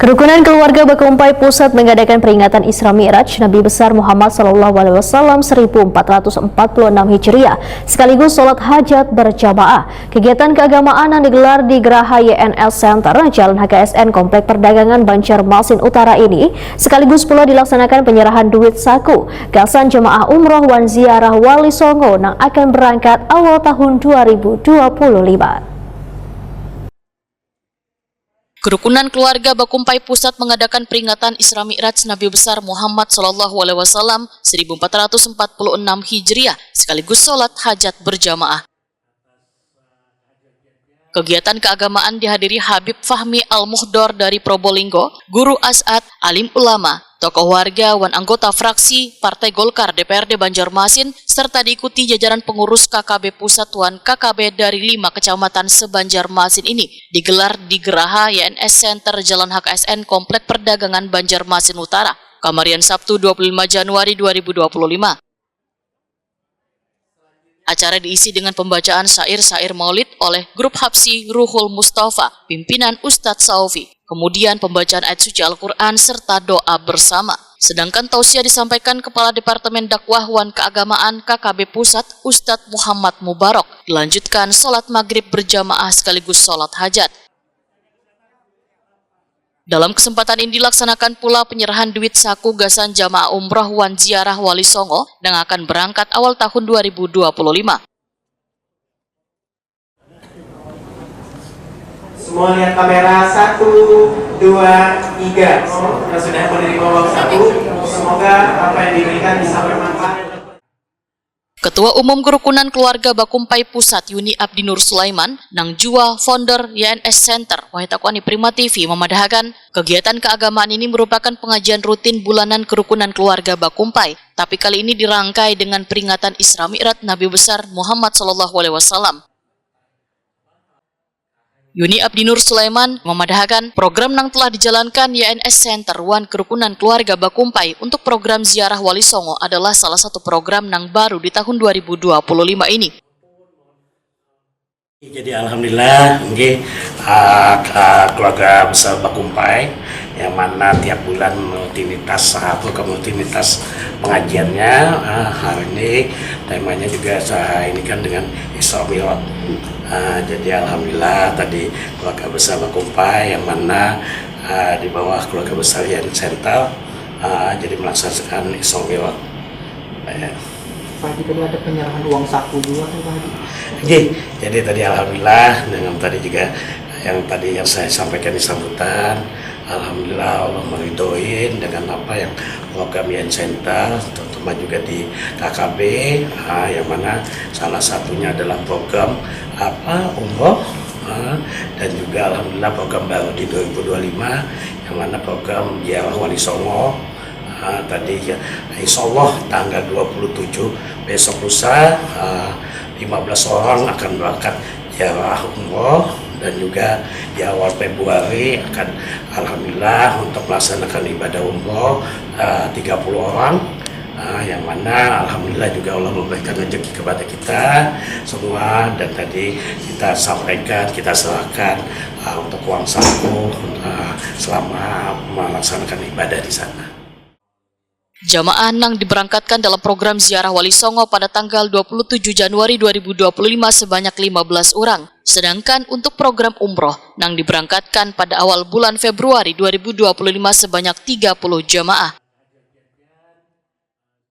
Kerukunan keluarga Bakumpai Pusat mengadakan peringatan Isra Mi'raj Nabi besar Muhammad SAW 1446 Hijriah sekaligus sholat hajat berjamaah. Kegiatan keagamaan yang digelar di Geraha YNS Center, Jalan HKSN Komplek Perdagangan Banjarmasin Utara ini sekaligus pula dilaksanakan penyerahan duit saku gasan jemaah umroh wan ziarah Wali Songo yang akan berangkat awal tahun 2025. Kerukunan keluarga Bakumpai Pusat mengadakan peringatan Isra Mi'raj Nabi besar Muhammad SAW 1446 Hijriah sekaligus sholat hajat berjamaah. Kegiatan keagamaan dihadiri Habib Fahmi Al-Muhdor dari Probolinggo, guru As'ad, alim ulama, tokoh warga, wan anggota fraksi Partai Golkar DPRD Banjarmasin, serta diikuti jajaran pengurus KKB Pusat wan KKB dari 5 kecamatan se-Banjarmasin ini, digelar di Geraha YNS Center Jalan HKSN Komplek Perdagangan Banjarmasin Utara, Kamarian Sabtu 25 Januari 2025. Acara diisi dengan pembacaan syair-syair maulid oleh grup Hapsi Ruhul Mustafa, pimpinan Ustadz Saufi. Kemudian pembacaan ayat suci Al-Quran serta doa bersama. Sedangkan tausiah disampaikan Kepala Departemen Dakwah wan Keagamaan KKB Pusat, Ustadz Muhammad Mubarak. Dilanjutkan sholat maghrib berjamaah sekaligus sholat hajat. Dalam kesempatan ini dilaksanakan pula penyerahan duit saku gasan jamaah umroh wan ziarah Wali Songo yang akan berangkat awal tahun 2025. Semua lihat kamera, 1, 2, 3. Yang sudah menerima uang saku, semoga apa yang diberikan bisa bermanfaat. Ketua Umum Kerukunan Keluarga Bakumpai Pusat Yuni Abdi Nur Sulaiman, nang jua founder YNS Center, Wahitakwani Prima TV memadahakan kegiatan keagamaan ini merupakan pengajian rutin bulanan Kerukunan Keluarga Bakumpai, tapi kali ini dirangkai dengan peringatan Isra Mi'raj Nabi besar Muhammad SAW. Yuni Abdi Nur Sulaiman memadahkan program yang telah dijalankan YNS Center wan Kerukunan Keluarga Bakumpai untuk program ziarah Wali Songo adalah salah satu program yang baru di tahun 2025 ini. Jadi alhamdulillah keluarga besar Bakumpai yang mana tiap bulan rutinitas pengajiannya hari ini temanya juga saya ini kan dengan Isra Mi'raj. Jadi alhamdulillah tadi keluarga besar Bakumpai yang mana di bawah keluarga besar YNS Center jadi melaksanakan Isra Mi'raj. Pak Haji, tadi ada penyerahan uang saku juga kan Pak Haji? Jadi tadi alhamdulillah dengan tadi juga yang saya sampaikan di sambutan, alhamdulillah Allah meridhoin dengan apa yang program YNS Center, terutama juga di KKB, yang mana salah satunya adalah program umroh, dan juga alhamdulillah program baru di 2025 yang mana program ziarah Wali Songo. Tadi ya, insya Allah tanggal 27 besok lusa 15 orang akan berangkat ziarah umroh, dan juga di awal Februari akan alhamdulillah untuk melaksanakan ibadah umroh 30 orang, yang mana alhamdulillah juga Allah memberikan rezeki kepada kita semua, dan tadi kita sampaikan, kita serahkan untuk uang saku selama melaksanakan ibadah di sana. Jamaah yang diberangkatkan dalam program ziarah Wali Songo pada tanggal 27 Januari 2025 sebanyak 15 orang. Sedangkan untuk program umroh yang diberangkatkan pada awal bulan Februari 2025 sebanyak 30 jamaah.